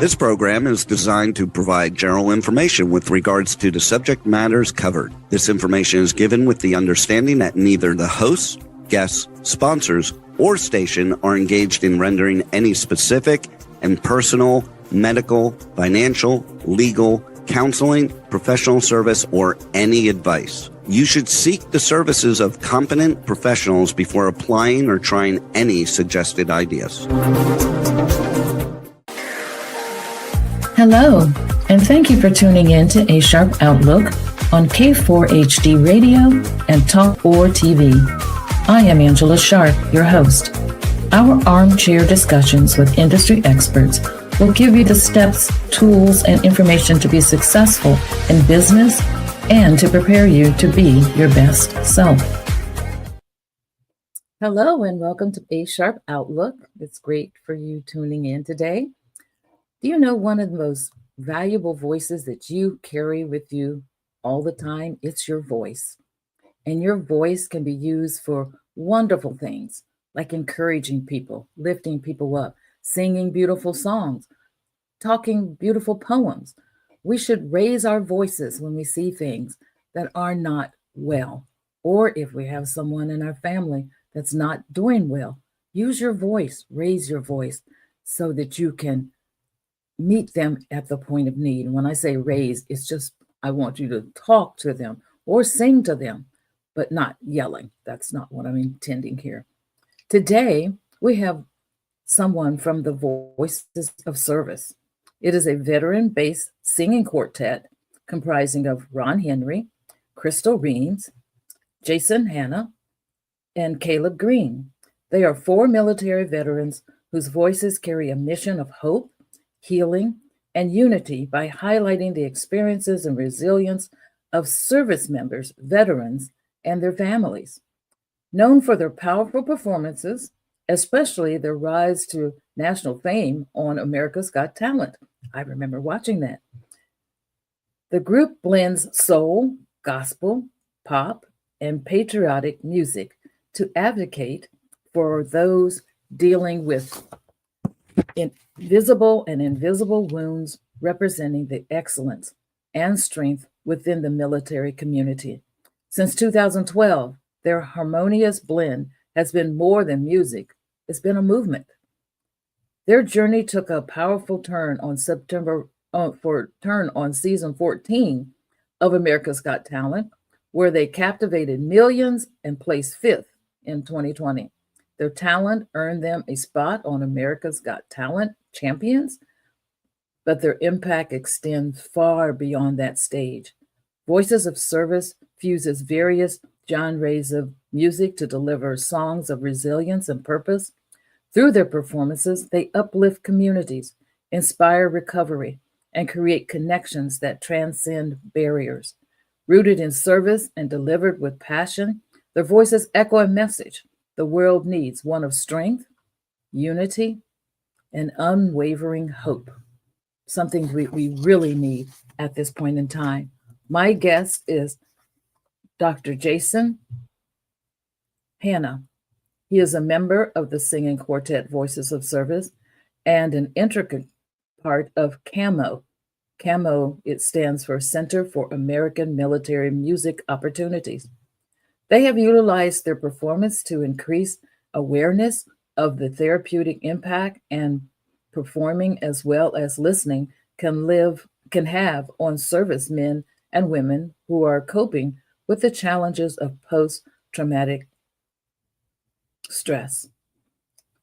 This program is designed to provide general information with regards to the subject matters covered. This information is given with the understanding that neither the hosts, guests, sponsors, or station are engaged in rendering any specific and personal, medical, financial, legal, counseling, professional service, or any advice. You should seek the services of competent professionals before applying or trying any suggested ideas. Hello, and thank you for tuning in to A Sharp Outlook on K4HD Radio and Talk 4 TV. I am Angela Sharp, your host. Our armchair discussions with industry experts will give you the steps, tools, and information to be successful in business and to prepare you to be your best self. Hello, and welcome to A Sharp Outlook. It's great for you tuning in today. Do you know one of the most valuable voices that you carry with you all the time? It's your voice. And your voice can be used for wonderful things, like encouraging people, lifting people up, singing beautiful songs, talking beautiful poems. We should raise our voices when we see things that are not well, or if we have someone in our family that's not doing well. Use your voice, raise your voice so that you can meet them at the point of need. And when I say raise, it's just I want you to talk to them or sing to them, but not yelling. That's not what I'm intending here. Today, we have someone from the Voices of Service. It is a veteran-based singing quartet comprising of Ron Henry, Christal Rheams, Jason Hanna, and Caleb Green. They are 4 military veterans whose voices carry a mission of hope, healing, and unity by highlighting the experiences and resilience of service members, veterans, and their families. Known for their powerful performances, especially their rise to national fame on America's Got Talent. I remember watching that. The group blends soul, gospel, pop, and patriotic music to advocate for those dealing with visible and invisible wounds, representing the excellence and strength within the military community. Since 2012, their harmonious blend has been more than music. It's been a movement. Their journey took a powerful turn on season 14 of America's Got Talent, where they captivated millions and placed 5th in 2020. Their talent earned them a spot on America's Got Talent Champions, but their impact extends far beyond that stage. Voices of Service fuses various genres of music to deliver songs of resilience and purpose. Through their performances, they uplift communities, inspire recovery, and create connections that transcend barriers. Rooted in service and delivered with passion, their voices echo a message the world needs, one of strength, unity, and unwavering hope, something we really need at this point in time. My guest is Dr. Jason Hanna. He is a member of the singing quartet Voices of Service and an intricate part of CAMO. CAMO, it stands for Center for American Military Music Opportunities. They have utilized their performance to increase awareness of the therapeutic impact and performing as well as listening can have on servicemen and women who are coping with the challenges of post-traumatic stress.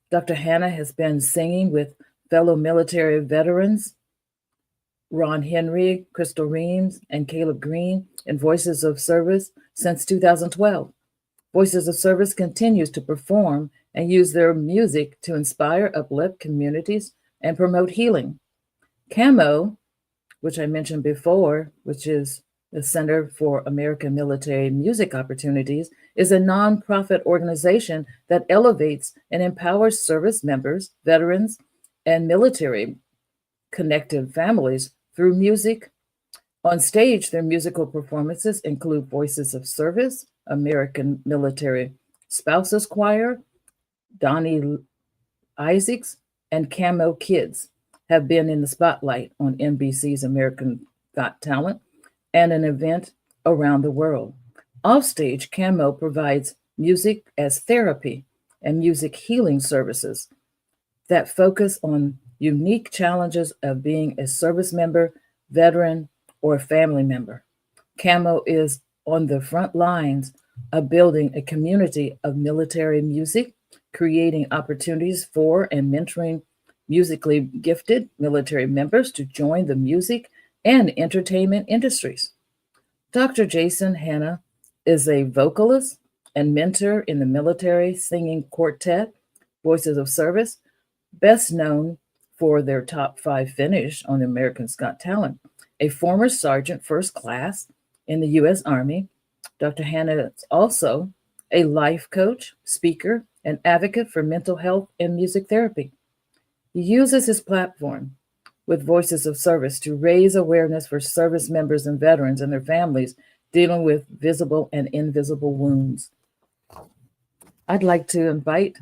Dr. Hanna has been singing with fellow military veterans Ron Henry, Christal Rheams, and Caleb Green in Voices of Service since 2012. Voices of Service continues to perform and use their music to inspire, uplift communities, and promote healing. CAMO, which I mentioned before, which is the Center for American Military Music Opportunities, is a nonprofit organization that elevates and empowers service members, veterans, and military connected families through music. On stage, their musical performances include Voices of Service, American Military Spouses Choir, Donnie Isaacs, and Camo Kids. have been in the spotlight on NBC's American Got Talent and an event around the world. Offstage, Camo provides music as therapy and music healing services that focus on unique challenges of being a service member, veteran, or family member. Camo is on the front lines of building a community of military music, creating opportunities for and mentoring musically gifted military members to join the music and entertainment industries. Dr. Jason Hanna is a vocalist and mentor in the military singing quartet, Voices of Service, best known for their top five finish on American's Got Talent. A former sergeant first class in the U.S. Army, Dr. Hanna is also a life coach, speaker, and advocate for mental health and music therapy. He uses his platform with Voices of Service to raise awareness for service members and veterans and their families dealing with visible and invisible wounds. I'd like to invite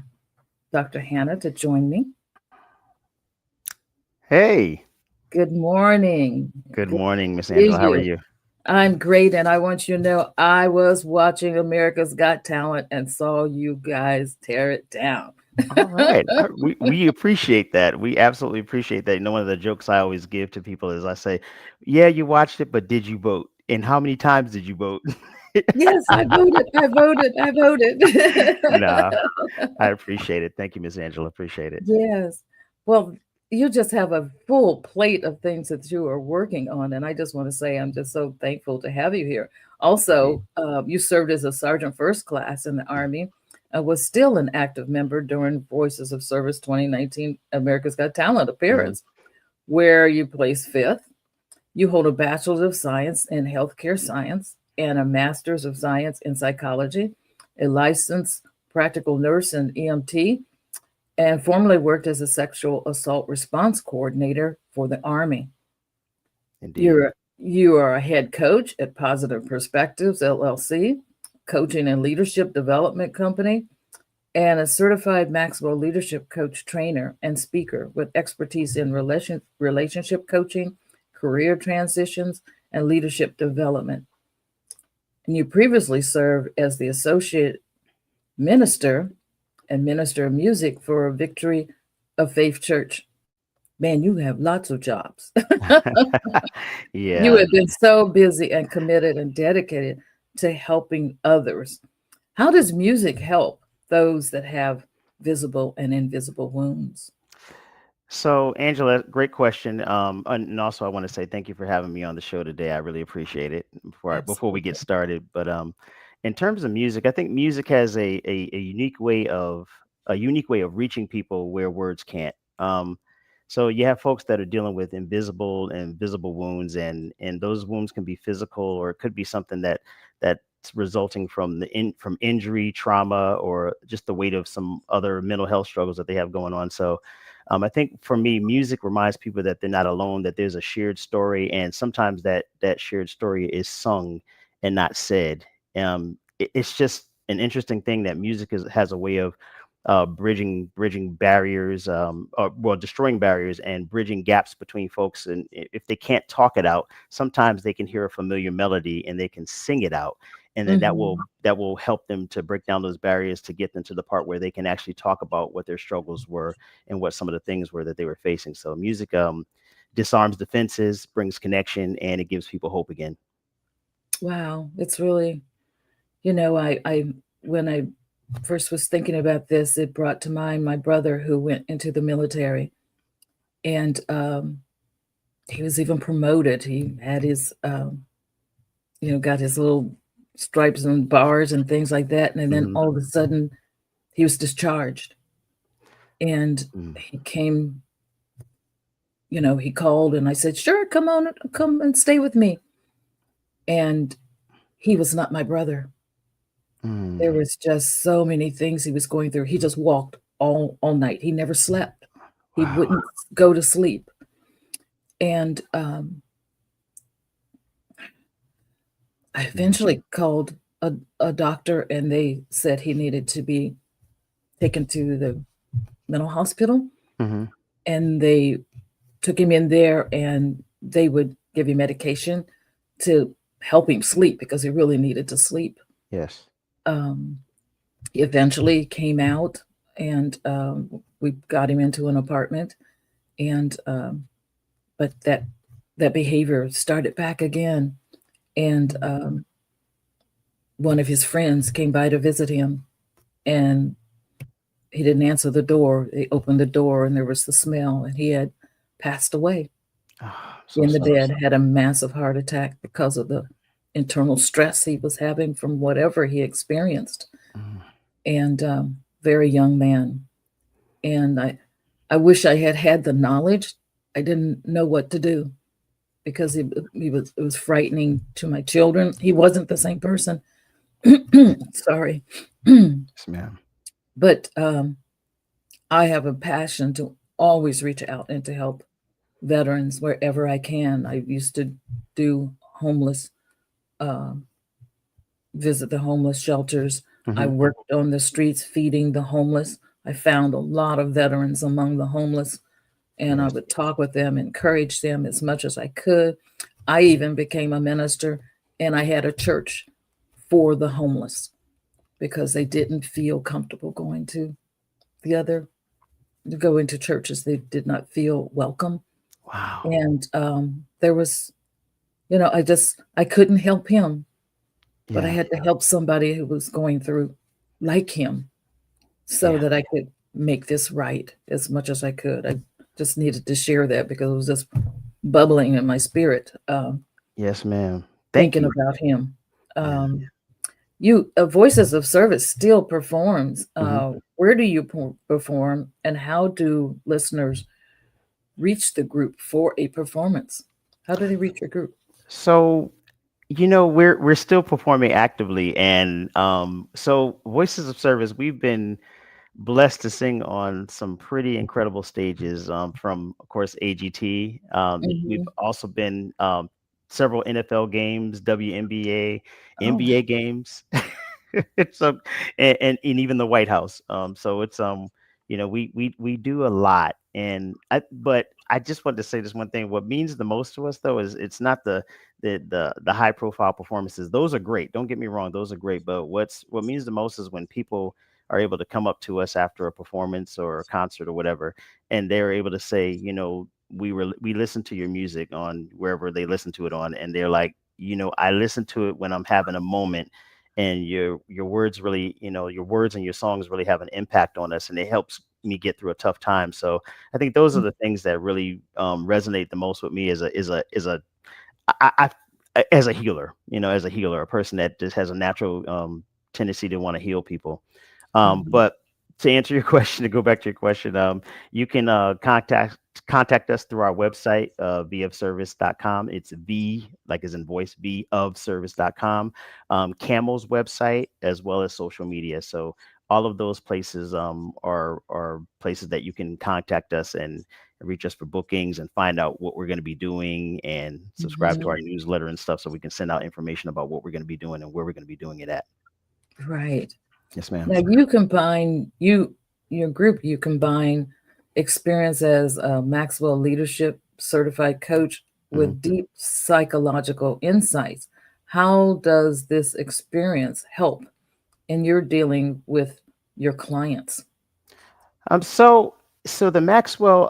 Dr. Hanna to join me. Hey, Good morning. good Good morning, Miss to see Angela. How are you. you? I'm great, and I want you to know I was watching America's Got Talent and saw you guys tear it down. All right. We appreciate that. We absolutely appreciate that. You know, one of the jokes I always give to people is I say, "Yeah, you watched it, but did you vote? And how many times did you vote?" Yes, I voted. I voted. I Nah, voted. I appreciate it. Thank you, Miss Angela. Appreciate it. Yes. Well, you just have a full plate of things that you are working on. And I just want to say I'm just so thankful to have you here. Indeed. Also, you served as a sergeant first class in the Army and was still an active member during Voices of Service 2019 America's Got Talent Hmm. appearance, where you placed fifth. You hold a Bachelor's of Science in Healthcare Science and a Master's of Science in Psychology, a licensed practical nurse in EMT, and formerly worked as a sexual assault response coordinator for the Army. Indeed. You are a head coach at Positive Perspectives LLC, coaching and leadership development company, and a certified Maxwell leadership coach trainer and speaker with expertise in relationship coaching, career transitions, and leadership development. And you previously served as the associate minister and minister of music for Victory of Faith Church. Man, you have lots of jobs. You Yeah. have been so busy and committed and dedicated to helping others. How does music help those that have visible and invisible wounds? So, Angela, great question. And also, I want to say thank you for having me on the show today. I really appreciate it. Before we get Absolutely. started, but in terms of music, I think music has a unique way of reaching people where words can't. So you have folks that are dealing with invisible and visible wounds, and those wounds can be physical, or it could be something that's resulting from from injury, trauma, or just the weight of some other mental health struggles that they have going on. So I think for me, music reminds people that they're not alone, that there's a shared story, and sometimes that shared story is sung and not said. It's just an interesting thing that has a way of bridging barriers, or well, destroying barriers and bridging gaps between folks. And if they can't talk it out, sometimes they can hear a familiar melody and they can sing it out, and then that Mhm. will that will help them to break down those barriers to get them to the part where they can actually talk about what their struggles were and what some of the things were that they were facing. So music disarms defenses, brings connection, and it gives people hope again. Wow, it's really, I when I first was thinking about this, it brought to mind my brother who went into the military, and he was even promoted. He had his, got his little stripes and bars and things like that, and then Hmm. all of a sudden he was discharged, and Hmm. he came. He called, and I said, "Sure, come on, come and stay with me." And he was not my brother. There Mm. was just so many things he was going through. He just walked all night. He never slept. He Wow. wouldn't go to sleep. And I Hmm. eventually called a doctor, and they said he needed to be taken to the mental hospital. Hmm. And they took him in there, and they would give him medication to help him sleep because he really needed to sleep. Yes. Um, he eventually came out, and we got him into an apartment, and but that behavior started back again, and one of his friends came by to visit him, and he didn't answer the door. They opened the door, and there was the smell, and he had passed away Oh, so in the sorry. bed, had a massive heart attack because of the internal stress he was having from whatever he experienced. Mm. And very young man. And I wish I had had the knowledge. I didn't know what to do because he was it was frightening to my children. He wasn't the same person. Sorry. Yes, ma'am. But I have a passion to always reach out and to help veterans wherever I can. I used to do homeless, uh, visit the homeless shelters. I Hmm. worked on the streets feeding the homeless. I found a lot of veterans among the homeless, and I Yes. would talk with them, encourage them as much as I could. I even became a minister, and I had a church for the homeless because they didn't feel comfortable going to the other to go into churches. They did not feel welcome. Wow. And there was, I couldn't help him, but I Yeah. had to help somebody who was going through like him so Yeah. that I could make this right as much as I could. I just needed to share that because it was just bubbling in my spirit, Yes, ma'am. Thank thinking you. about him. Yeah. Um, you Voices of Service still performs. Hmm. Where do you perform, and how do listeners reach the group for a performance? How do they reach your group? So, we're still performing actively, and so Voices of Service, we've been blessed to sing on some pretty incredible stages, from, of course, AGT. We've Mhm. also been, several NFL games, WNBA, Oh, NBA games. So, and even the White House. So it's, we do a lot, but I just wanted to say this one thing. What means the most to us, though, is it's not the high profile performances. Those are great. Don't get me wrong; those are great. But what means the most is when people are able to come up to us after a performance or a concert or whatever, and they're able to say, we listened to your music on wherever they listen to it on, and they're like, I listen to it when I'm having a moment, and your words really, your words and your songs really have an impact on us, and it helps me get through a tough time. So I think those are the things that really, resonate the most with me as a healer, a person that just has a natural, tendency to want to heal people. mhm. But to answer your question, to go back to your question, you can, contact us through our website, vofservice.com. It's V, like as in voice, V of service.com. Camel's website, as well as social media. So all of those places, are places that you can contact us and reach us for bookings and find out what we're going to be doing and subscribe to Mhm. our newsletter and stuff, so we can send out information about what we're going to be doing and where we're going to be doing it at. Right. Yes, ma'am. Now your group, you combine experience as a Maxwell Leadership Certified Coach Mhm. with deep psychological insights. How does this experience help in your dealing with your clients? So the Maxwell,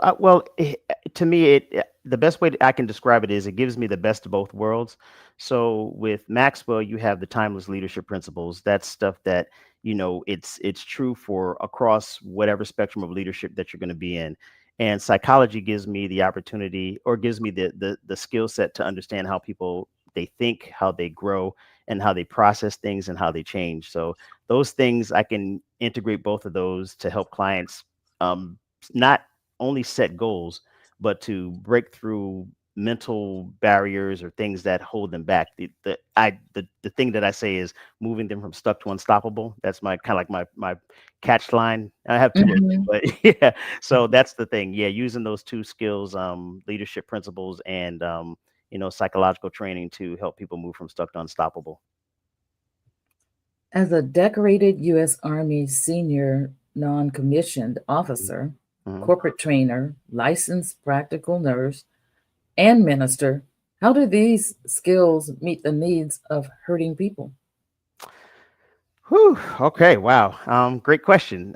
to me, the best way I can describe it is it gives me the best of both worlds. So with Maxwell, you have the timeless leadership principles. That's stuff that, it's true for across whatever spectrum of leadership that you're going to be in. And psychology gives me the opportunity, or gives me the skill set to understand how people, they think, how they grow, and how they process things, and how they change. So those things, I can integrate both of those to help clients, um, not only set goals, but to break through mental barriers or things that hold them back. The thing that I say is moving them from stuck to unstoppable. That's my kind of like my catch line. I have two of them, Mhm. but yeah. So that's the thing. Yeah, using those two skills, leadership principles, and, psychological training, to help people move from stuck to unstoppable. As a decorated U.S. Army senior non commissioned officer, Mhm. corporate trainer, licensed practical nurse, and minister. How do these skills meet the needs of hurting people? Whew, okay, wow. Great question.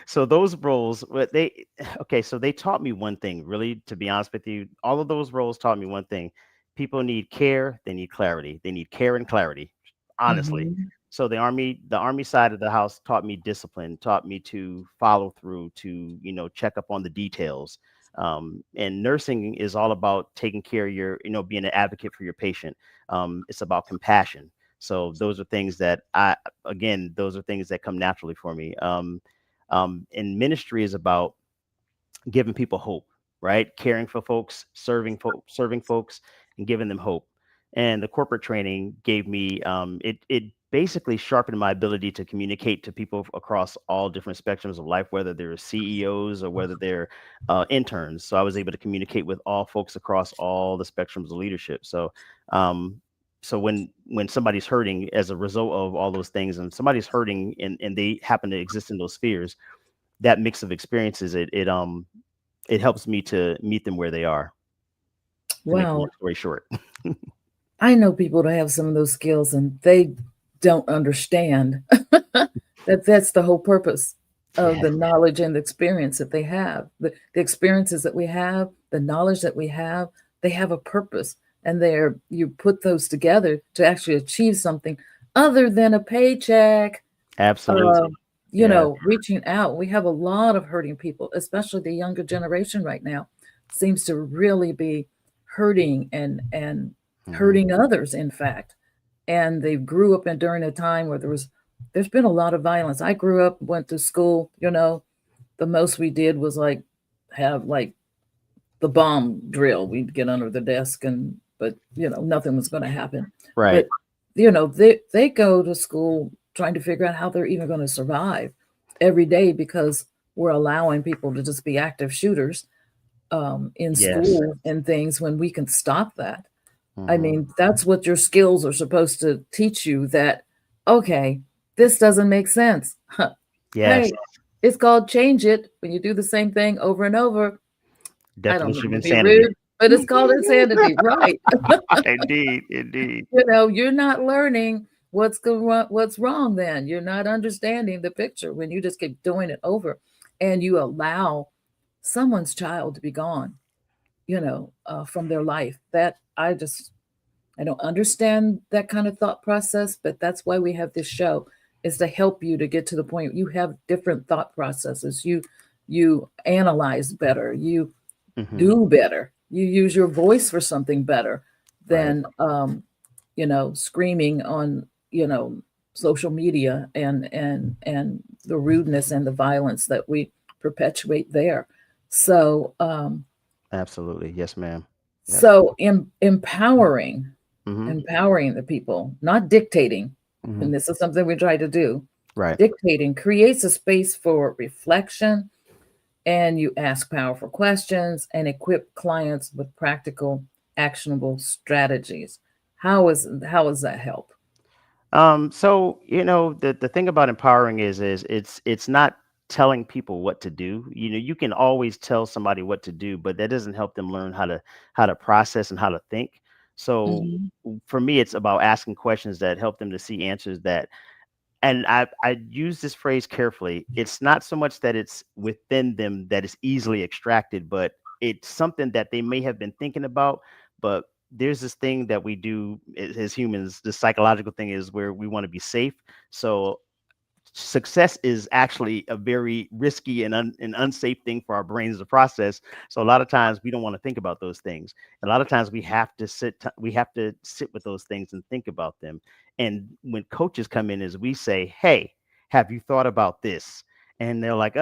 So those roles, what they okay, so they taught me one thing, really, to be honest with you. All of those roles taught me one thing. People need care, they need clarity. They need care and clarity, honestly. Hmm. So the army side of the house taught me discipline, taught me to follow through, to, check up on the details. And nursing is all about taking care of being an advocate for your patient. It's about compassion. So those are things that come naturally for me. And ministry is about giving people hope, right? Caring for folks, serving folks, and giving them hope. And the corporate training gave me it basically sharpened my ability to communicate to people across all different spectrums of life, whether they're CEOs or whether they're interns. So I was able to communicate with all folks across all the spectrums of leadership. Um, so when somebody's hurting as a result of all those things, and somebody's hurting and they happen to exist in those spheres, that mix of experiences, it helps me to meet them where they are, to make a long Wow. story short. I know people that have some of those skills and they don't understand that that's the whole purpose of Yeah, the knowledge and the experience that they have. The experiences that we have, the knowledge that we have, they have a purpose. And you put those together to actually achieve something other than a paycheck. uh, absolutely. Yeah. Reaching out. We have a lot of hurting people, especially the younger generation right now, seems to really be hurting and Hmm. hurting others, in fact. And they grew up in during a time where there's been a lot of violence. I grew up, went to school, the most we did was like have like the bomb drill. We'd get under the desk but nothing was going to happen. Right. But they go to school trying to figure out how they're even going to survive every day because we're allowing people to just be active shooters in Yes. school and things when we can stop that. I Hmm. mean, that's what your skills are supposed to teach you that, okay, this doesn't make sense. Huh. Yes. Hey, it's called change it when you do the same thing over and over. I don't Definition mean of to be insanity. rude, but it's called insanity, right? Indeed. Indeed. You're not learning what's wrong then. You're not understanding the picture when you just keep doing it over and you allow someone's child to be gone, from their life. That I don't understand that kind of thought process, but that's why we have this show is to help you to get to the point you have different thought processes. You analyze better, you Hmm. do better. You use your voice for something better Right. than screaming on, social media and the rudeness and the violence that we perpetuate there. So Absolutely. Yes, ma'am. Yes. empowering Hmm. empowering the people, not dictating. Hmm. And this is something we try to do. Right. Dictating creates a space for reflection, and you ask powerful questions and equip clients with practical, actionable strategies. How is that help? So the thing about empowering is it's not telling people what to do. You can always tell somebody what to do, but that doesn't help them learn how to process and how to think. So Hmm. for me, it's about asking questions that help them to see answers that, and I use this phrase carefully. It's not so much that it's within them that is easily extracted, but it's something that they may have been thinking about. But there's this thing that we do as humans. The psychological thing is where we want to be safe. So success is actually a very risky and unsafe thing for our brains to process. So a lot of times we don't want to think about those things. A lot of times we have to sit with those things and think about them. And when coaches come in, is we say, "Hey, have you thought about this?" And they're like,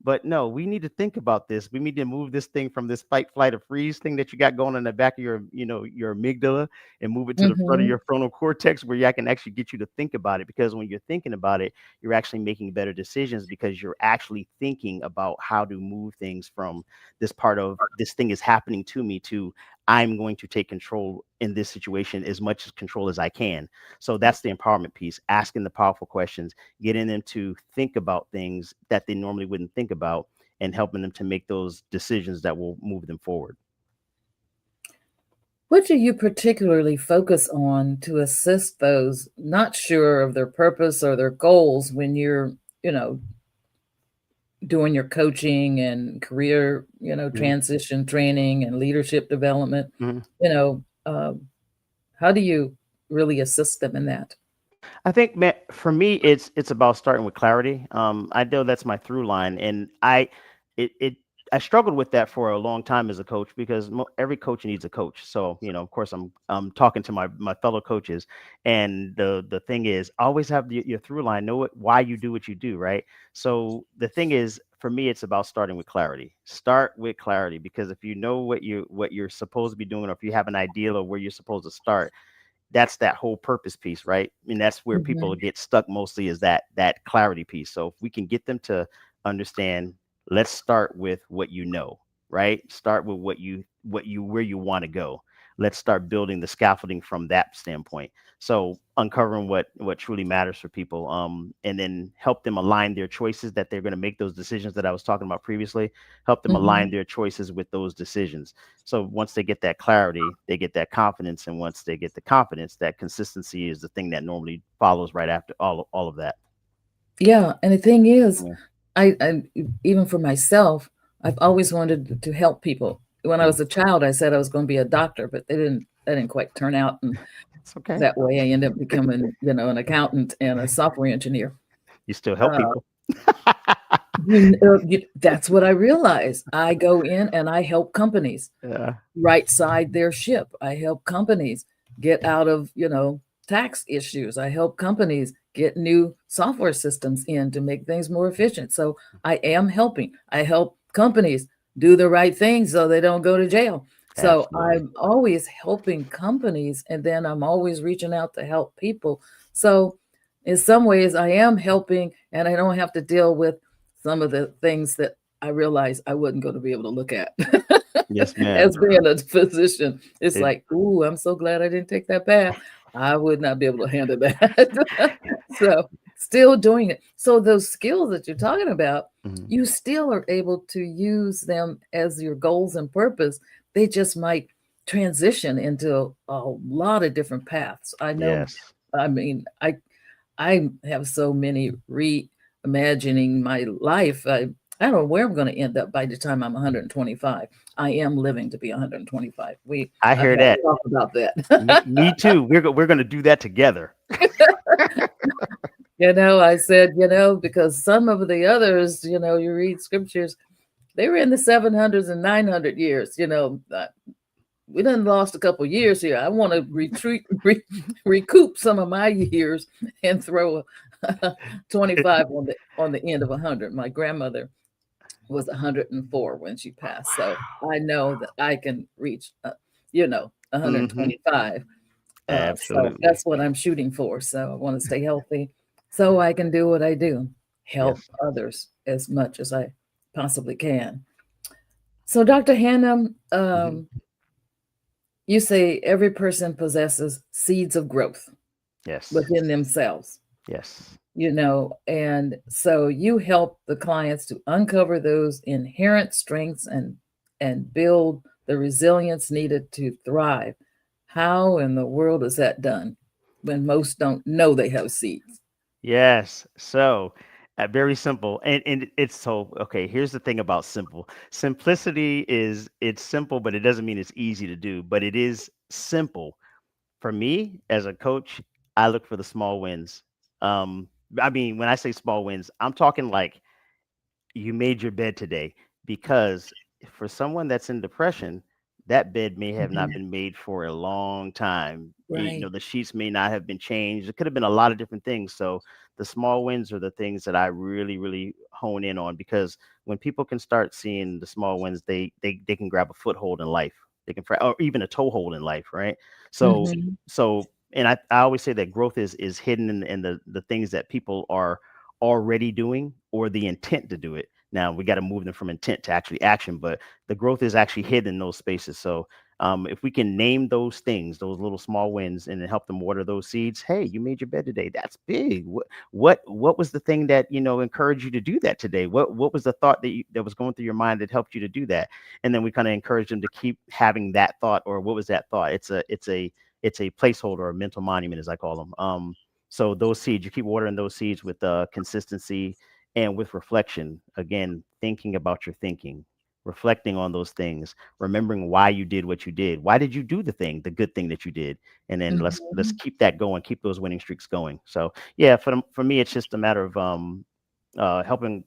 but no, we need to think about this. We need to move this thing from this fight, flight, or freeze thing that you got going in the back of your amygdala, and move it to the front of Hmm. your frontal cortex, where I can actually get you to think about it. Because when you're thinking about it, you're actually making better decisions, because you're actually thinking about how to move things from this part of this thing is happening to me to I'm going to take control in this situation, as much as control as I can. So that's the empowerment piece, asking the powerful questions, getting them to think about things that they normally wouldn't think about, and helping them to make those decisions that will move them forward. What do you particularly focus on to assist those not sure of their purpose or their goals when you're, you know, doing your coaching and career, Mhm. transition training and leadership development? Mhm. You know, how do you really assist them in that? I think, man, for me, it's about starting with clarity. I know that's my through line, and it I struggled with that for a long time as a coach, because every coach needs a coach. So, of course, I'm talking to my fellow coaches, and the thing is, always have your through line. Know why you do what you do, right? So the thing is, for me, it's about starting with clarity. Start with clarity, because if you know what you're supposed to be doing, or if you have an idea of where you're supposed to start, that's that whole purpose piece, right? And that's where people Mhm. get stuck mostly, is that clarity piece. So if we can get them to understand, let's start with what you know, right? Start with what you where you want to go. Let's start building the scaffolding from that standpoint. So uncovering what truly matters for people, and then help them align their choices, that they're going to make those decisions that I was talking about previously. Help them align Mhm. their choices with those decisions. So once they get that clarity, they get that confidence, and once they get the confidence, that consistency is the thing that normally follows right after all of that. Yeah, and the thing is, Yeah. I even for myself, I've always wanted to help people. When I Mm. was a child, I said I was gonna be a doctor, but that didn't quite turn out, and It's okay. that way I ended up becoming, an accountant and a software engineer. You still help Uh, people. that's what I realized. I go in and I help companies Yeah. right side their ship. I help companies get out of, tax issues. I help companies get new software systems in to make things more efficient. So I am helping. I help companies do the right thing so they don't go to jail. So Absolutely. I'm always helping companies, and then I'm always reaching out to help people. So in some ways I am helping, and I don't have to deal with some of the things that I realized I wasn't going to be able to look at. Yes, ma'am. As being a physician, it's It, like, "Ooh, I'm so glad I didn't take that path. I would not be able to handle that." So, still doing it. So those skills that you're talking about, mhm. you still are able to use them as your goals and purpose. They just might transition into a lot of different paths. I know, Yes. I mean, I have so many reimagining my life. I don't know where I'm going to end up by the time I'm 125. I am living to be 125. I I've hear had to that. talk about Me that. too. We're going to do that together. I said, because some of the others, you read scriptures, they were in the 700s and 900 years. We done lost a couple years here. I want to recoup some of my years and throw a 25 on the end of 100. My grandmother was 104 when she passed, so I know that I can reach, Hmm. 125. So Absolutely. that's what I'm shooting for. So I want to stay healthy, so I can do what I do, help Yes. others as much as I possibly can. So, Dr. Hanna, Hmm. you say every person possesses seeds of growth Yes. within themselves, Yes. and so you help the clients to uncover those inherent strengths and build the resilience needed to thrive. How in the world is that done when most don't know they have seeds? Yes. So, very simple. And it's so okay. Here's the thing about simple. Simplicity is, it's simple, but it doesn't mean it's easy to do, but it is simple. For me as a coach, I look for the small wins. Um, I mean, when I say small wins, I'm talking like, you made your bed today, because for someone that's in depression, that bed may have not Mhm. been made for a long time. Right. The sheets may not have been changed. It could have been a lot of different things. So the small wins are the things that I really, really hone in on, because when people can start seeing the small wins, they can grab a foothold in life. They can, or even a toehold in life, right? So Mhm. and I always say that growth is hidden in the things that people are already doing, or the intent to do it. Now we got to move them from intent to actually action, but the growth is actually hidden in those spaces. So If we can name those things, those little small wins, and then help them water those seeds. Hey, you made your bed today. That's big. What was the thing that encouraged you to do that today? What was the thought that was going through your mind that helped you to do that? And then we kind of encourage them to keep having that thought, or what was that thought? It's a placeholder, a mental monument, as I call them. So those seeds, you keep watering those seeds with consistency and with reflection. Again, thinking about your thinking, reflecting on those things, remembering why you did what you did. Why did you do the good thing that you did? And then let's Mhm. keep that going, keep those winning streaks going. So yeah, for me, it's just a matter of helping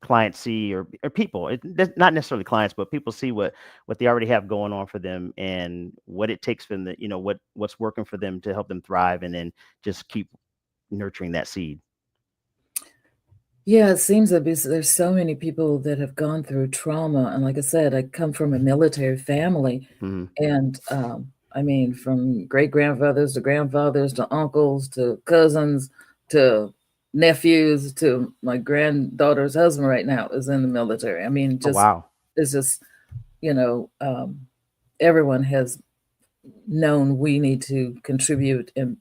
clients see, or people, not necessarily clients, but people see what they already have going on for them, and what it takes for them, what's working for them to help them thrive, and then just keep nurturing that seed. Yeah, it seems that there's so many people that have gone through trauma, and like I said, I come from a military family, Hmm. and I mean, from great grandfathers to grandfathers to uncles to cousins to nephews to my granddaughter's husband right now is in the military. I mean, Oh just wow. it's just you know, everyone has known we need to contribute and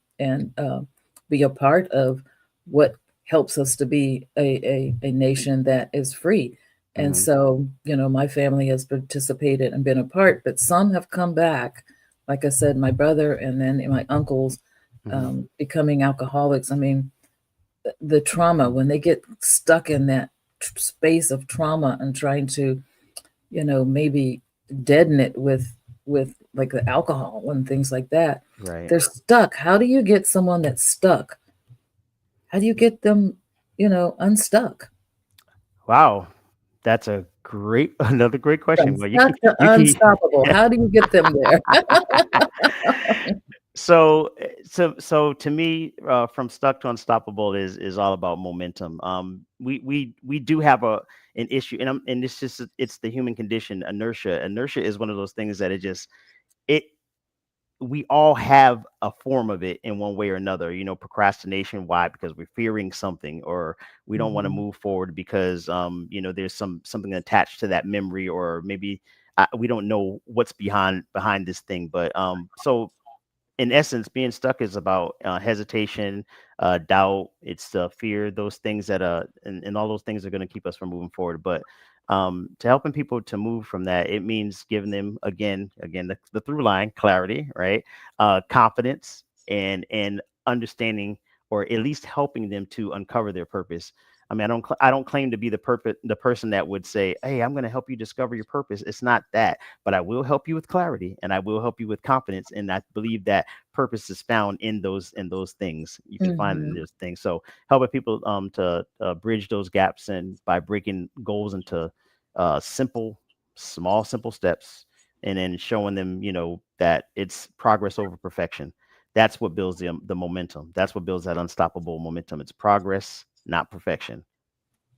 be a part of what helps us to be a nation that is free. And Hmm. so, my family has participated and been a part, but some have come back. Like I said, my brother and then my uncles Hmm. becoming alcoholics. I mean, the trauma, when they get stuck in that space of trauma and trying to maybe deaden it with like the alcohol and things like that. Right. They're stuck. How do you get someone that's stuck? How do you get them, unstuck? Wow. That's a great another great From question. Well, stuck to you can unstoppable. How do you get them there? so to me, from stuck to unstoppable is all about momentum. We do have an issue, and it's the human condition, inertia. Inertia is one of those things that it we all have a form of it in one way or another. Procrastination. Why? Because we're fearing something, or we don't want to Mhm. move forward because there's something attached to that memory, or maybe we don't know what's behind this thing. But so in essence, being stuck is about hesitation, doubt, it's fear, those things and all those things are going to keep us from moving forward. But to helping people to move from that, it means giving them again the through line, clarity, right? Confidence and understanding, or at least helping them to uncover their purpose. I mean, I don't claim to be the person that would say, "Hey, I'm going to help you discover your purpose." It's not that, but I will help you with clarity, and I will help you with confidence. And I believe that purpose is found in those things. You can find it in Mhm. those things. So helping people to bridge those gaps, and by breaking goals into simple steps, and then showing them that it's progress over perfection. That's what builds the momentum. That's what builds that unstoppable momentum. It's progress, not perfection.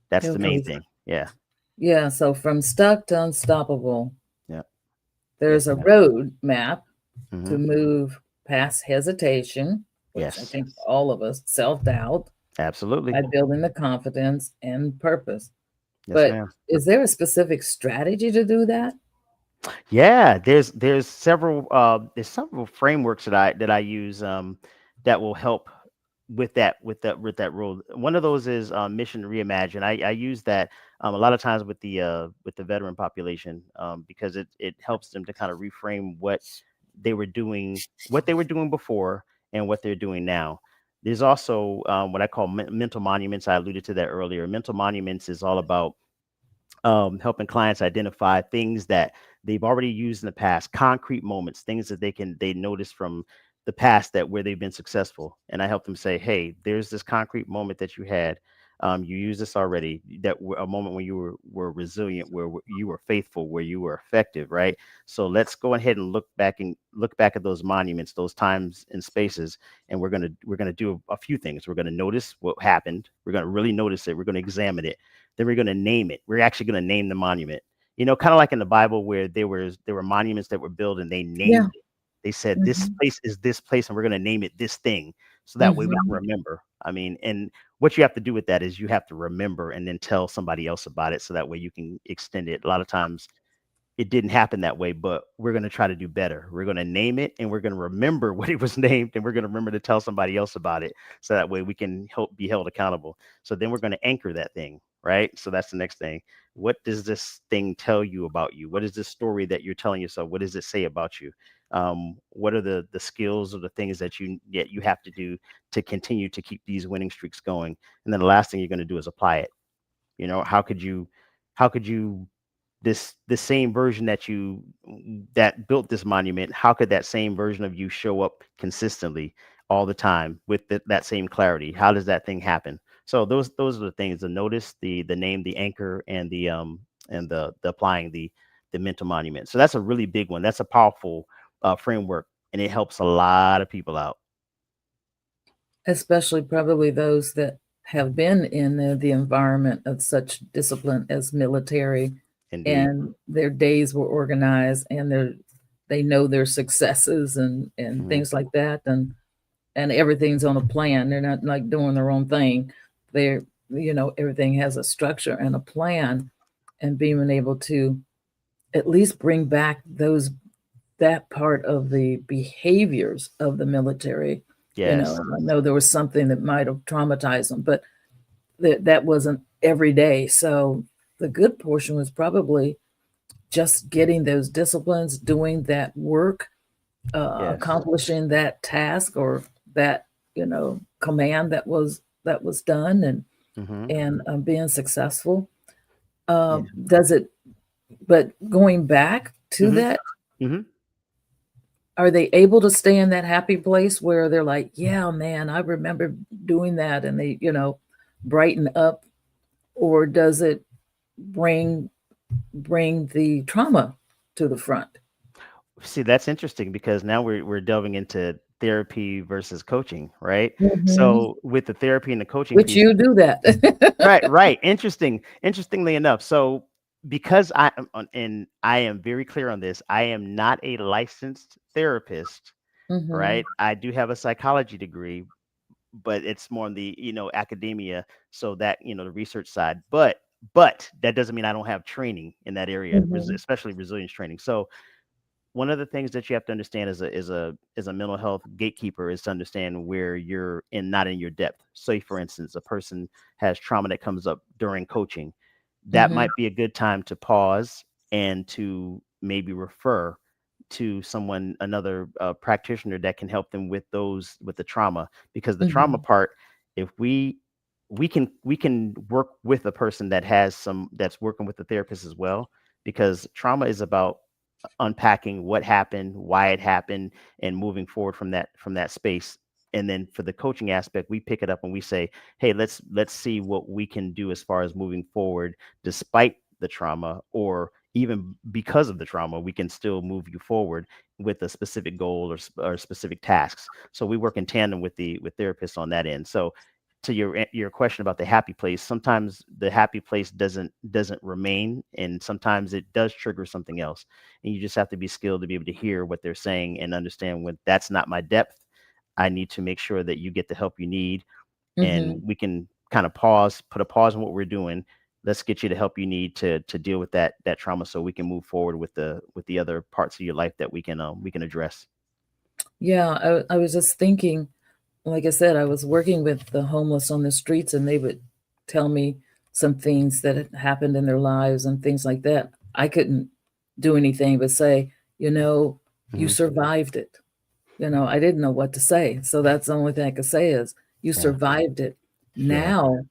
That's the main Okay. thing. Yeah. Yeah. So from stuck to unstoppable, Yeah. there's Yes, a ma'am. road map Hmm. to move past hesitation, which I Yes. think all of us self doubt, Absolutely. by building the confidence and purpose. Yes, But ma'am. is there a specific strategy to do that? Yeah, there's several frameworks that I use that will help with that role. One of those is mission reimagine. I use that a lot of times with the veteran population, because it helps them to kind of reframe what they were doing before and what they're doing now. There's also what I call mental monuments. I alluded to that earlier. Mental monuments is all about helping clients identify things that they've already used in the past, concrete moments, things that they notice from the past that where they've been successful. And I help them say, hey, there's this concrete moment that you had. You used this already. A moment when you were resilient, where you were faithful, where you were effective, right? So let's go ahead and look back at those monuments, those times and spaces, and we're gonna do a few things. We're gonna notice what happened. We're gonna really notice it. We're gonna examine it, then we're going to name it. We're actually going to name the monument. Kind of like in the Bible where there were monuments that were built and they Yeah. named it. They said this Mhm. place is this place, and we're going to name it this thing, so that way we can Mhm. remember. I mean, and what you have to do with that is you have to remember and then tell somebody else about it, so that way you can extend it. A lot of times it didn't happen that way, but we're going to try to do better. We're going to name it, and we're going to remember what it was named, and we're going to remember to tell somebody else about it. So that way we can help be held accountable. So then we're going to anchor that thing, right? So that's the next thing. What does this thing tell you about you? What is this story that you're telling yourself? What does it say about you? What are the skills or the things that you have to do to continue to keep these winning streaks going? And then the last thing you're going to do is apply it. How could you this same version that built this monument, how could that same version of you show up consistently all the time with that same clarity? How does that thing happen? So those are the things: the notice, the name, the anchor, and the applying the mental monument. So that's a really big one. That's a powerful framework, and it helps a lot of people out. Especially probably those that have been in the environment of such discipline as military. Indeed. And their days were organized, and they know their successes and things like that, and everything's on a plan. They're not like doing their own thing. They're everything has a structure and a plan, and being able to at least bring back that part of the behaviors of the military. Yes. I know there was something that might have traumatized them, but that wasn't every day. So the good portion was probably just getting those disciplines, doing that work, Yes. accomplishing that task or that command that was done, and being successful. Does it? But going back to that, are they able to stay in that happy place where they're like, yeah, man, I remember doing that, and they brighten up, or does it bring the trauma to the front? See, that's interesting, because now we're delving into therapy versus coaching, right? Mhm. So with the therapy and the coaching Which piece, you do that. right. Interestingly enough, so because I am very clear on this, I am not a licensed therapist, Mhm. right? I do have a psychology degree, but it's more on the academia, so that the research side. But that doesn't mean I don't have training in that area, Mhm. especially resilience training. So one of the things that you have to understand as a mental health gatekeeper is to understand where you're not in your depth. Say, for instance, a person has trauma that comes up during coaching. That Mhm. might be a good time to pause and to maybe refer to another practitioner that can help them with the trauma, because the trauma Mhm. part, if we can work with a person that's working with the therapist as well, because trauma is about unpacking what happened, why it happened, and moving forward from that space. And then for the coaching aspect, we pick it up and we say, hey, let's see what we can do as far as moving forward despite the trauma, or even because of the trauma, we can still move you forward with a specific goal or specific tasks. So we work in tandem with therapists on that end. So to your question about the happy place, sometimes the happy place doesn't remain, and sometimes it does trigger something else, and you just have to be skilled to be able to hear what they're saying and understand when that's not my depth. I need to make sure that you get the help you need, and Mhm. we can kind of put a pause on what we're doing. Let's get you the help you need to deal with that trauma, so we can move forward with the other parts of your life that we can address. Yeah, I was just thinking, like I said, I was working with the homeless on the streets, and they would tell me some things that had happened in their lives and things like that. I couldn't do anything but say, you Mhm. survived it. I didn't know what to say. So that's the only thing I could say is, you Yeah. survived it. Yeah. Now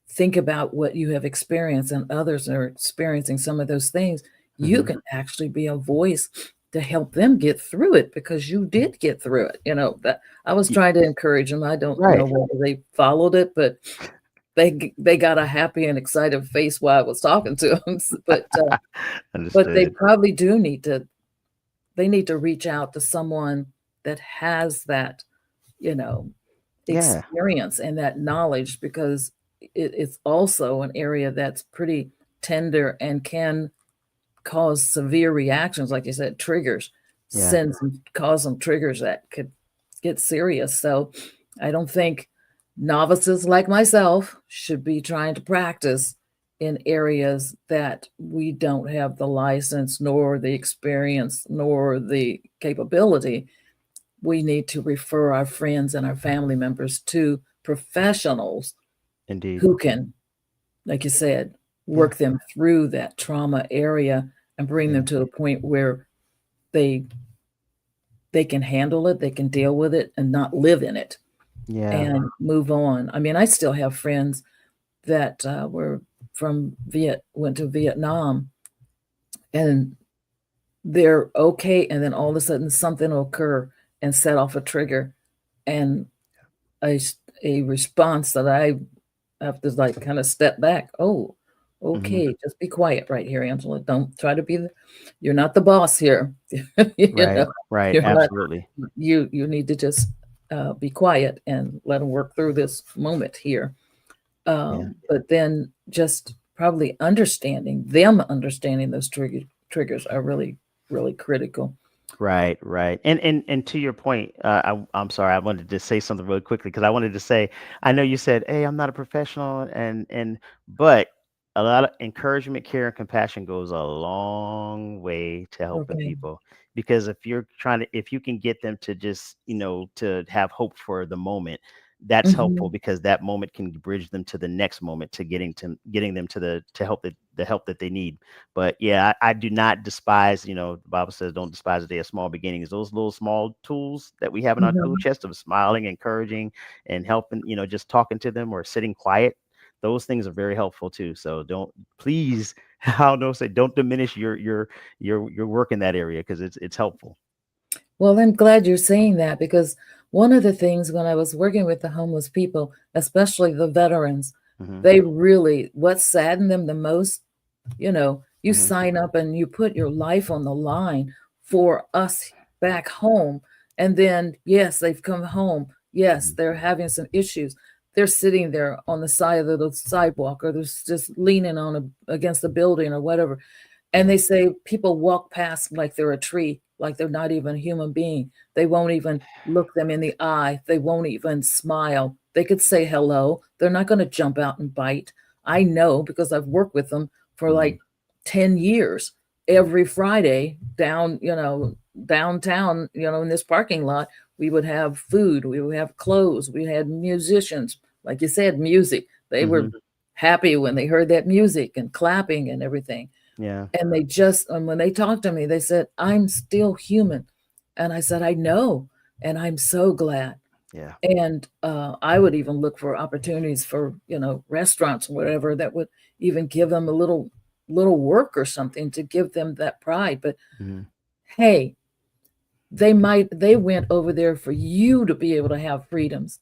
think about what you have experienced, and others are experiencing some of those things. You Mhm. can actually be a voice to help them get through it, because you did get through it. That I was Y- trying to encourage them. I don't know Right. whether they followed it, but they got a happy and excited face while I was talking to them. But they Understood. probably do need to reach out to someone that has that, you know, Yeah. experience and that knowledge, because it's also an area that's pretty tender and can cause severe reactions, like you said, triggers, Yeah. cause some triggers that could get serious. So I don't think novices like myself should be trying to practice in areas that we don't have the license, nor the experience, nor the capability, we need to refer our friends and our family members to professionals Indeed. who can, like you said, Yeah. work them through that trauma area and bring Yeah. them to a point where they can handle it, they can deal with it and not live in it Yeah. and move on. I mean, I still have friends that were went to Vietnam, and they're okay, and then all of a sudden something will occur and set off a trigger, and a response that I have to like kind of step back. Oh, okay, just be quiet right here, Angela. Don't try to be you're not the boss here. You Right. know, Right. you're not. Absolutely. You need to just be quiet and let them work through this moment here. Yeah. But then just probably understanding those triggers are really, really critical. Right, right. And to your point, I'm sorry, I wanted to say something really quickly because I wanted to say, I know you said, "Hey, I'm not a professional," and but a lot of encouragement, care, and compassion goes a long way to helping Okay. people. Because if you can get them to just, to have hope for the moment, that's helpful Hmm. because that moment can bridge them to the next moment to getting them to the help that they need. But yeah, I do not despise, the Bible says, don't despise the day of small beginnings. Those little small tools that we have in our tool Hmm. chest of smiling, encouraging, and helping, just talking to them or sitting quiet, those things are very helpful too. So please, I don't say, don't diminish your work in that area because it's helpful. Well, I'm glad you're saying that because one of the things when I was working with the homeless people, especially the veterans, Hmm. they really, what saddened them the most, you Hmm. sign up and you put your life on the line for us back home. And then, yes, they've come home. Yes, Hmm. they're having some issues. They're sitting there on the side of the sidewalk or they're just leaning against a building or whatever. And Yeah. they say people walk past like they're a tree, like they're not even a human being. They won't even look them in the eye. They won't even smile. They could say hello. They're not going to jump out and bite. I know because I've worked with them for Hmm. like 10 years. Every Friday downtown, in this parking lot, we would have food, we would have clothes, we had musicians, like you said, music. They were Hmm. happy when they heard that music and clapping and everything. Yeah. And and when they talked to me, they said, I'm still human. And I said, I know. And I'm so glad. Yeah. And I would even look for opportunities for, restaurants or whatever that would even give them a little work or something to give them that pride. But Hmm. hey, they went over there for you to be able to have freedoms.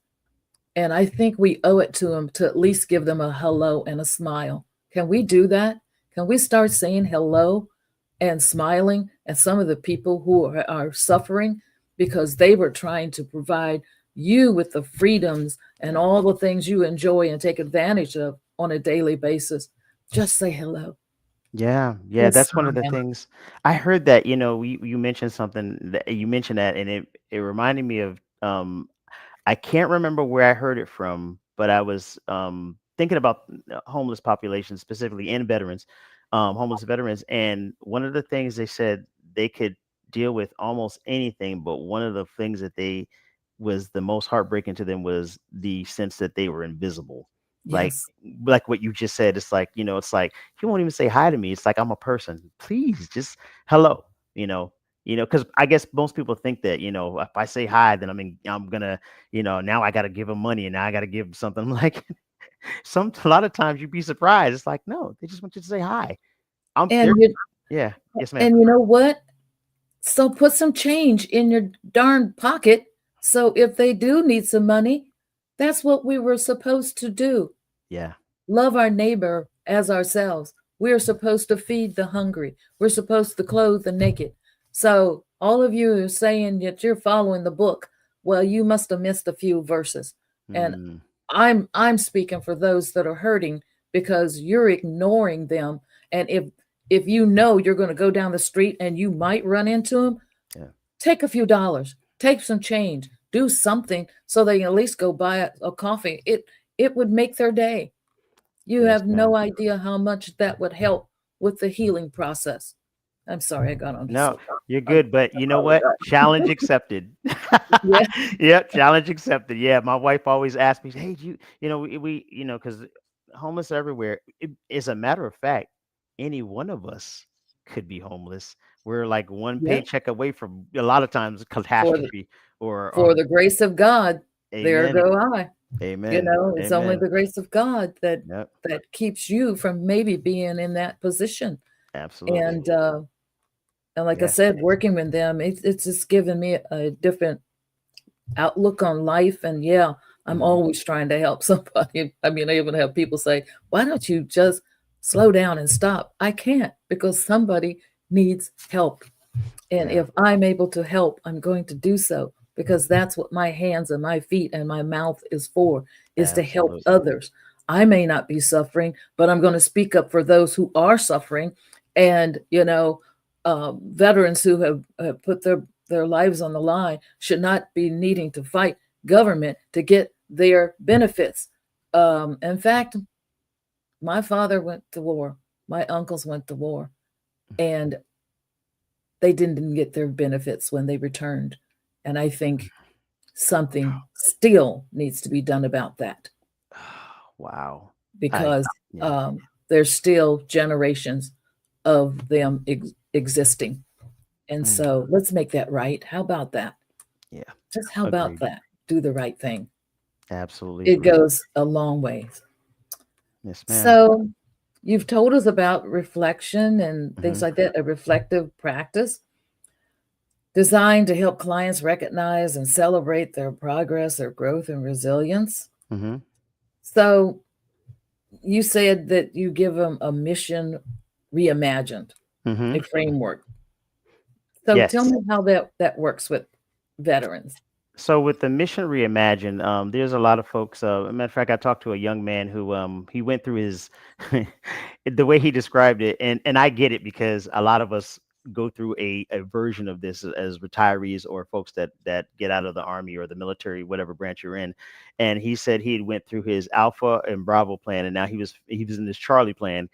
And I think we owe it to them to at least give them a hello and a smile. Can we do that? Can we start saying hello and smiling at some of the people who are suffering because they were trying to provide you with the freedoms and all the things you enjoy and take advantage of on a daily basis? Just say hello. Yeah, yeah, Just that's one of the smile. things I heard that, you mentioned something that you mentioned that, and it reminded me of, I can't remember where I heard it from, but I was thinking about homeless populations specifically and veterans, homeless veterans. And one of the things they said they could deal with almost anything, but one of the things that they was the most heartbreaking to them was the sense that they were invisible. Like Yes. like what you just said, it's like, it's like you won't even say hi to me. It's like I'm a person. Please just hello, you know. Because I guess most people think that, if I say hi, then I'm gonna, now I got to give them money and now I got to give them something. Like a lot of times you'd be surprised. It's like, no, they just want you to say hi. I'm And there. you Yeah. Yes, ma'am. and you know what? So put some change in your darn pocket. So if they do need some money, that's what we were supposed to do. Yeah. Love our neighbor as ourselves. We're supposed to feed the hungry. We're supposed to clothe the naked. So all of you are saying that you're following the book. Well, you must have missed a few verses. And Mm, I'm speaking for those that are hurting because you're ignoring them. And if you know you're going to go down the street and you might run into them, yeah. take a few dollars, take some change, do something so they can at least go buy a coffee. It would make their day. You Yes, have no ma'am. idea how much that would help with the healing process. I'm sorry, I got on the No, soapbox. you're I good, but you know what? Challenge accepted. Yeah, Yep, challenge accepted. Yeah, my wife always asks me, "Hey, do because homeless everywhere. As a matter of fact, any one of us could be homeless. We're like one yeah. paycheck away from a lot of times For the catastrophe or for the grace of God, there amen, go I. amen, It's only amen. the grace of God that Yep, keeps you from maybe being in that position. absolutely. And like I Yeah. said, working with them, it's just given me a different outlook on life. And yeah, I'm Hmm. always trying to help somebody. I mean, I even have people say, why don't you just slow down and stop? I can't, because somebody needs help. And Yeah, if I'm able to help, I'm going to do so, because that's what my hands and my feet and my mouth is for, is to help absolutely. others. I may not be suffering, but I'm going to speak up for those who are suffering. And, veterans who have put their lives on the line should not be needing to fight government to get their benefits. In fact, my father went to war, my uncles went to war, and they didn't get their benefits when they returned. And I think something still needs to be done about that, Wow. I because yeah. there's still generations of them existing. And Mm, so let's make that right. How about that? yeah. Just how about Agreed. that? Do the right thing. Absolutely It agreed. goes a long way. Yes, ma'am. So you've told us about reflection and things Hmm. like that, a reflective practice designed to help clients recognize and celebrate their progress, their growth, and resilience. Hmm. So you said that you give them a mission reimagined, Hmm. a framework. So tell Yes. me how that works with veterans. So with the mission reimagined, there's a lot of folks. A matter of fact, I talked to a young man who he went through his the way he described it, and I get it because a lot of us go through a version of this as retirees or folks that get out of the army or the military, whatever branch you're in. And he said he had went through his Alpha and Bravo plan, and now he was in this Charlie plan.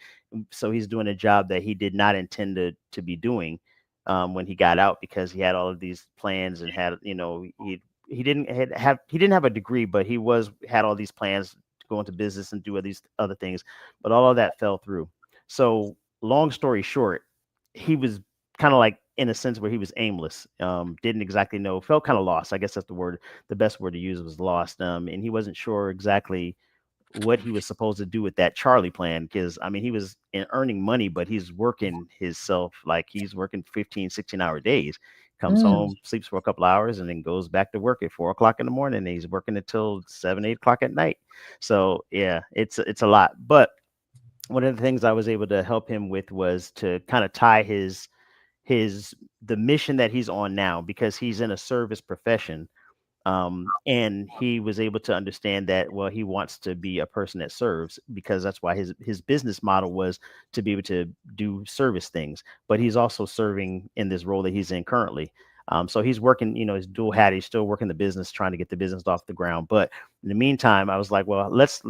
So he's doing a job that he did not intend to be doing when he got out, because he had all of these plans and had he didn't have a degree, but he had all these plans to go into business and do all these other things, but all of that fell through. So long story short, he was kind of like in a sense where he was aimless, didn't exactly know, felt kind of lost. I guess that's the word. The best word to use was lost, and he wasn't sure exactly what he was supposed to do with that Charlie plan, because I mean he was earning money, but he's working himself, like he's working 15, 16-hour days, comes Mm, home, sleeps for a couple hours, and then goes back to work at 4 o'clock in the morning, and he's working until 7, 8 o'clock at night. So yeah, it's a lot. But one of the things I was able to help him with was to kind of tie his the mission that he's on now, because he's in a service profession, and he was able to understand that, well, he wants to be a person that serves, because that's why his business model was to be able to do service things, but he's also serving in this role that he's in currently. So he's working, his dual hat. He's still working the business, trying to get the business off the ground. But in the meantime, I was like, well, let's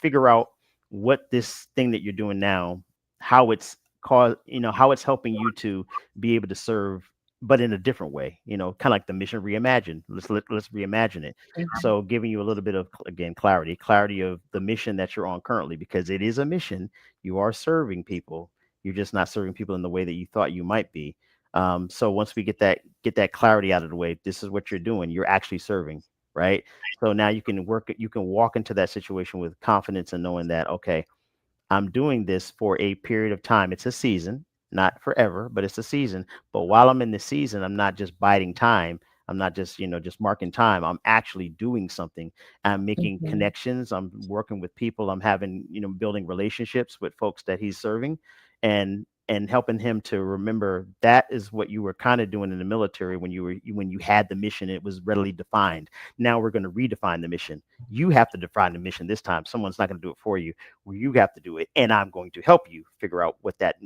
figure out what this thing that you're doing now, how it's how it's helping you to be able to serve, but in a different way, kind of like the mission reimagined. Let's reimagine it. mhm, So giving you a little bit of, again, clarity of the mission that you're on currently, because it is a mission. You are serving people. You're just not serving people in the way that you thought you might be. So once we get that clarity out of the way, this is what you're doing. You're actually serving, right? So now you can walk into that situation with confidence and knowing that, okay, I'm doing this for a period of time. It's a season, not forever, but it's a season. But while I'm in the season, I'm not just biding time. I'm not just marking time. I'm actually doing something. I'm making mhm. connections. I'm working with people. I'm having, building relationships with folks that he's serving, and helping him to remember that is what you were kind of doing in the military when you had the mission. It was readily defined. Now we're going to redefine the mission. You have to define the mission this time. Someone's not going to do it for you, where you have to do it, and I'm going to help you figure out what that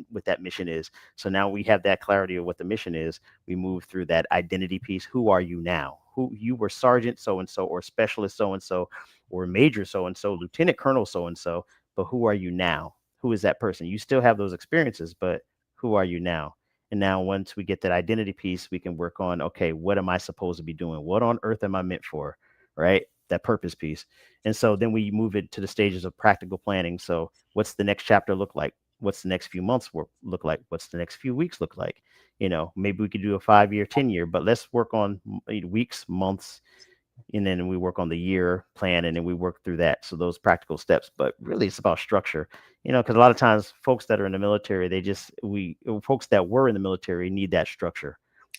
mission is. So now we have that clarity of what the mission is. We move through that identity piece. Who are you now? who you were, sergeant so and so, or specialist so and so, or major so and so, lieutenant colonel so and so, but who are you now? Who is that person? You still have those experiences, but who are you now? And now once we get that identity piece, we can work on, okay, what am I supposed to be doing? What on earth am I meant for? Right? That purpose piece. And so then we move it to the stages of practical planning. So what's the next chapter look like? What's the next few months look like? What's the next few weeks look like? Maybe we could do a 5-year, 10-year, but let's work on weeks, months, and then we work on the year plan, and then we work through that. So those practical steps, but really it's about structure, because a lot of times folks that are in the military, folks that were in the military need that structure.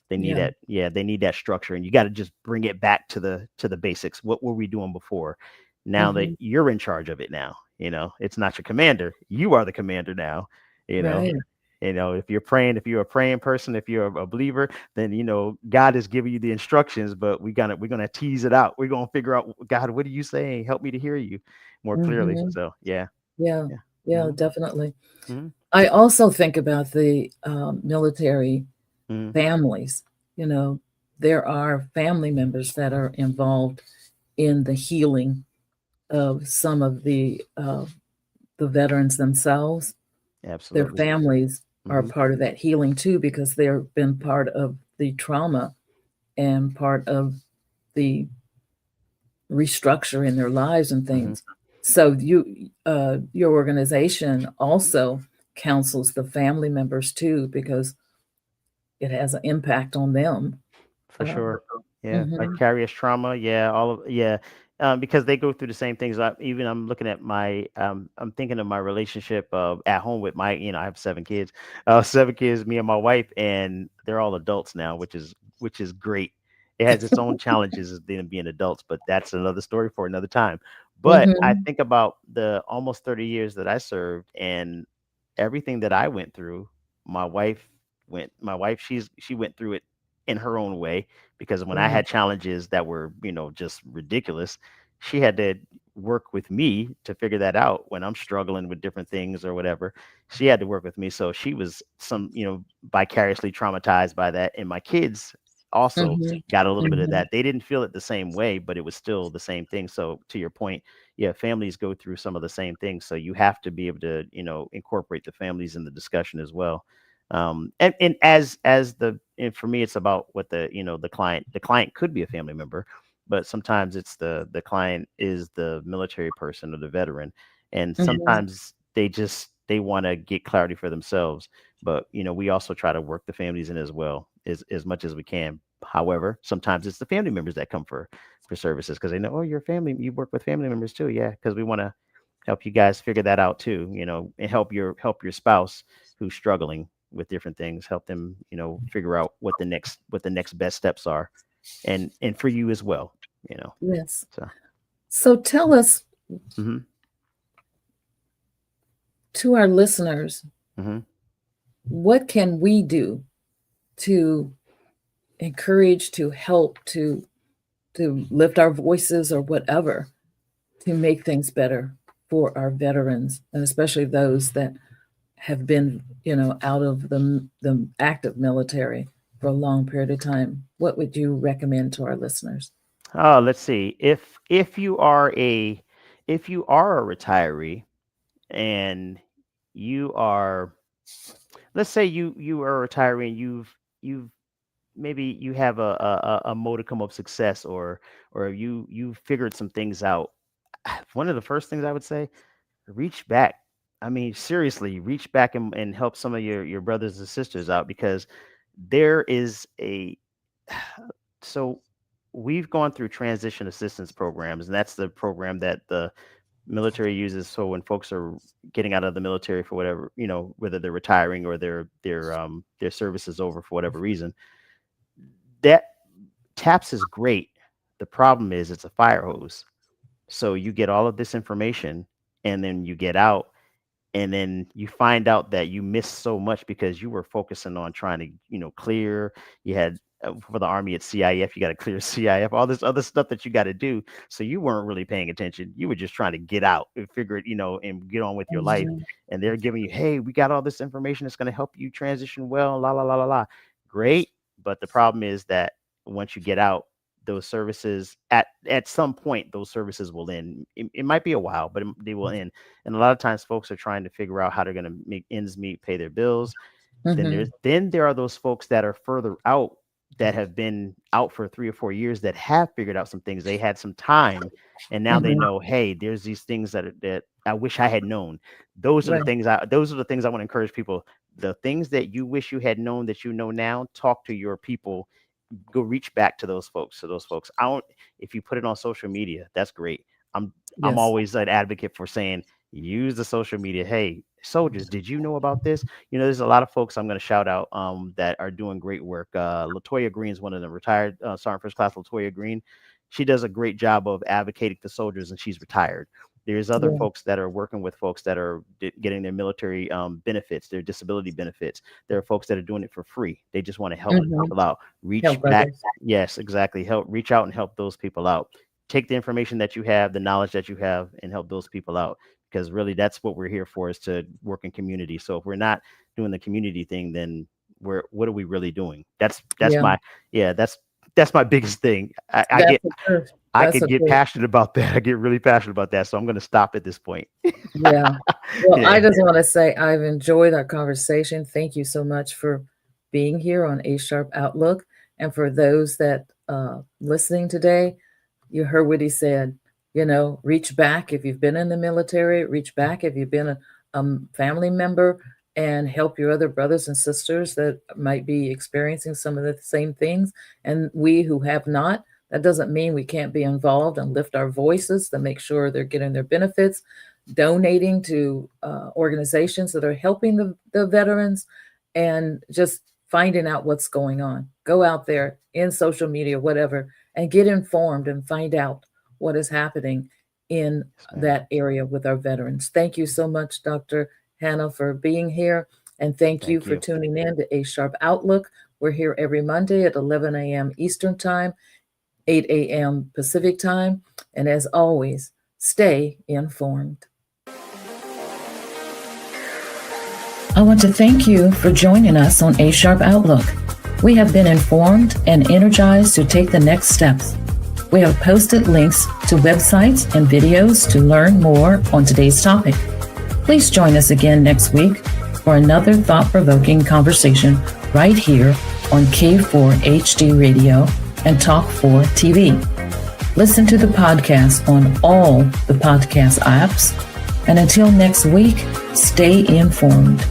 They need Yeah. that. Yeah, they need that structure, and you got to just bring it back to the basics. What were we doing before? Now that Hmm. you're in charge of it now, it's not your commander. You are the commander now, you know. Right. If you're praying, if you're a praying person, if you're a believer, then God is giving you the instructions, but we're gonna tease it out. We're gonna figure out, God, what are you saying? Help me to hear you more clearly. Hmm. So yeah, Yeah. yeah. Yeah, Hmm. definitely. Hmm. I also think about the military Hmm. families. You know, there are family members that are involved in the healing of some of the veterans themselves. Their Absolutely. families are Hmm. part of that healing too, because they've been part of the trauma and part of the restructure in their lives and Hmm. things. So your organization also counsels the family members too, because it has an impact on them. For Uh, sure. Yeah, mhm, vicarious trauma. Yeah, because they go through the same things. I'm looking at I'm thinking of my relationship at home with I have 7 kids, 7 kids, me and my wife, and they're all adults now, which is great. It has its own challenges as being adults, but that's another story for another time. But I mhm, think about the almost 30 years that I served and everything that I went through. My wife she went through it in her own way, because when I right. had challenges that were, just ridiculous, she had to work with me to figure that out. When I'm struggling with different things or whatever, she had to work with me. So she was vicariously traumatized by that. And my kids also Mhm, got a little bit of mhm, that. They didn't feel it the same way, but it was still the same thing. So to your point, yeah, families go through some of the same things. So you have to be able to, incorporate the families in the discussion as well. And for me, it's about what the client could be a family member, but sometimes it's the client is the military person or the veteran, and mhm. sometimes they want to get clarity for themselves. But we also try to work the families in as well, as much as we can. However, sometimes it's the family members that come for services, because they know, oh, you're family, you work with family members too. Yeah, because we want to help you guys figure that out too, and help your spouse who's struggling with different things, help them, figure out what the next best steps are, and for you as well, you know. Yes. So So tell us, mhm, to our listeners, mhm. what can we do to encourage, to help, to lift our voices or whatever, to make things better for our veterans, and especially those that have been, out of the active military for a long period of time? What would you recommend to our listeners? Oh, let's see. If you are a retiree, and you are, let's say you are a retiree, and you've maybe you have a modicum of success, or you figured some things out. One of the first things I would say, reach back. I mean, seriously, reach back and help some of your brothers and sisters out, because there is a so we've gone through transition assistance programs, and that's the program that the military uses. So when folks are getting out of the military for whatever, whether they're retiring or their service is over for whatever reason, that TAPS is great. The problem is it's a fire hose. So you get all of this information, and then you get out, and then you find out that you missed so much because you were focusing on trying to, clear. You had, for the Army, it's CIF, you got to clear CIF, all this other stuff that you got to do. So you weren't really paying attention. You were just trying to get out and figure it, and get on with your life. Mhm. And they're giving you, hey, we got all this information that's going to help you transition well, la la la la la. Great. But the problem is that once you get out, those services at some point, those services will end. It might be a while, but they will end. And a lot of times folks are trying to figure out how they're going to make ends meet, pay their bills. Then there are those folks that are further out that have been out for 3 or 4 years that have figured out some things. They had some time, and now they know, hey, there's these things that I wish I had known. Those are the things I want to encourage people. The things that you wish you had known that you know now, talk to your people. Go reach back to those folks. If you put it on social media, that's great. I'm always an advocate for saying, use the social media. Hey, soldiers, did you know about this? There's a lot of folks I'm going to shout out that are doing great work. Latoya Green's one of them, retired Sergeant First Class Latoya Green. She does a great job of advocating for soldiers, and she's retired. There's other folks that are working with folks that are getting their military benefits, their disability benefits. There are folks that are doing it for free. They just want to help people out. Reach back. Yes, exactly. Reach out and help those people out. Take the information that you have, the knowledge that you have, and help those people out. Because really, that's what we're here for, is to work in community. So if we're not doing the community thing, then what are we really doing? That's my biggest thing. I could get passionate about that. I get really passionate about that. So I'm going to stop at this point. Yeah. Well, I just want to say I've enjoyed our conversation. Thank you so much for being here on A Sharp Outlook. And for those that listening today, you heard what he said. Reach back if you've been in the military. Reach back if you've been a family member, and help your other brothers and sisters that might be experiencing some of the same things. And we who have not, that doesn't mean we can't be involved and lift our voices to make sure they're getting their benefits, donating to organizations that are helping the veterans, and just finding out what's going on. Go out there in social media, whatever, and get informed and find out what is happening in that area with our veterans. Thank you so much, Dr. Hanna, for being here. And thank you for tuning in to A Sharp Outlook. We're here every Monday at 11 a.m. Eastern Time, 8 a.m. Pacific Time. And as always, stay informed. I want to thank you for joining us on A Sharp Outlook. We have been informed and energized to take the next steps. We have posted links to websites and videos to learn more on today's topic. Please join us again next week for another thought-provoking conversation right here on K4 HD Radio and Talk 4 TV. Listen to the podcast on all the podcast apps. And until next week, stay informed.